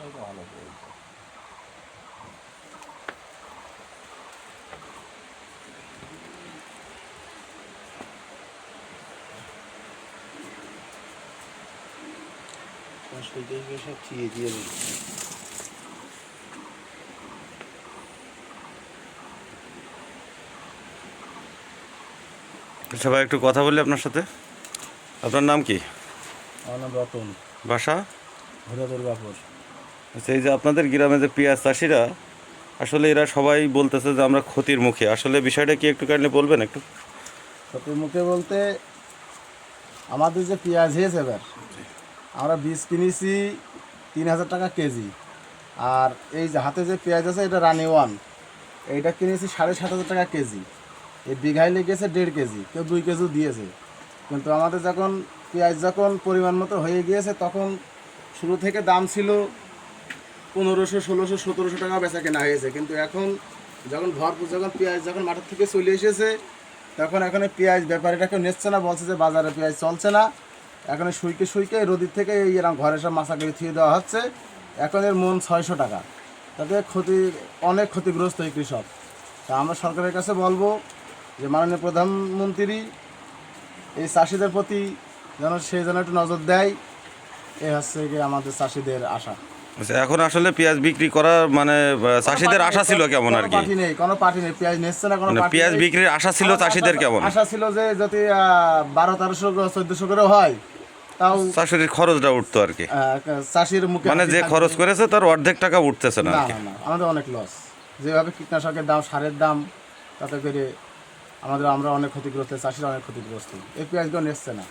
ভালো চলছে। সব চিয়ে দিয়ে সবাই একটু কথা বলি আপনার সাথে। আপনার নাম কি? আমার নাম রতন, বাসা? ঘোরা দুর্গাপুর। আচ্ছা, এই যে আপনাদের গ্রামে যে পেঁয়াজ চাষিরা, আসলে এরা সবাই বলতেছে যে আমরা ক্ষতির মুখে, আসলে বিষয়টা কি একটু কাইন্ডলি বলবেন একটু? ক্ষতির মুখে বলতে আমাদের যে পেঁয়াজ হয়েছে এবার, আমরা বীজ কিনেছি 3,000 টাকা কেজি। আর এই যে হাতে যে পেঁয়াজ আছে এটা রানি ওয়ান, এইটা কিনেছি 7,500 টাকা কেজি। এই বিঘায় লেগেছে 1.5 কেজি, কেউ 2 কেজিও দিয়েছে। কিন্তু আমাদের যখন পেঁয়াজ যখন পরিমাণ মতো হয়ে গিয়েছে, তখন শুরু থেকে দাম ছিল 1500, 1600, 1700 টাকা বেচা কেনা হয়েছে। কিন্তু এখন যখন ভরপুর যখন পেঁয়াজ যখন মাঠের থেকে চলে এসেছে, তখন এখন পেঁয়াজ ব্যাপারীটা কেউ নিচ্ছে না, বলছে যে বাজারে পেঁয়াজ চলছে না। এখন শুইকে শুইকে রোদির থেকে এরকম ঘরে সব মাছা করে থুয়ে দেওয়া হচ্ছে। এখন এর মন 600 টাকা। তাতে অনেক ক্ষতিগ্রস্ত এই কৃষক। তা আমরা সরকারের কাছে বলবো যে মাননীয় প্রধানমন্ত্রী এই চাষিদের প্রতি যেন একটু নজর দেয়। এই হচ্ছে গিয়ে আমাদের চাষিদের আশা। আচ্ছা, এখন আসলে পেঁয়াজ বিক্রি করা মানে চাষিদের আশা ছিল কেমন আর কি? কোনো পার্টি নেই, পেঁয়াজ নিচ্ছে না কোনো মানে পার্টি পেঁয়াজ নেই। বিক্রির আশা ছিল চাষিদের কেমন? আশা ছিল যে যদি 1200, 1300, 1400 করে হয়, তাও চাষির খরচটা উঠতো আর কি। চাষির মুখে মানে হাসি যে থাকবে। খরচ করেছে তার অর্ধেক টাকা উঠতেছে না না আর কি। না না, আমাদের অনেক লস। যেভাবে কীটনাশকের দাম, সারের দাম, তাতে করে আমরা অনেক ক্ষতিগ্রস্ত, চাষিরা অনেক ক্ষতিগ্রস্ত। এই পেঁয়াজগুলো নিচ্ছে না।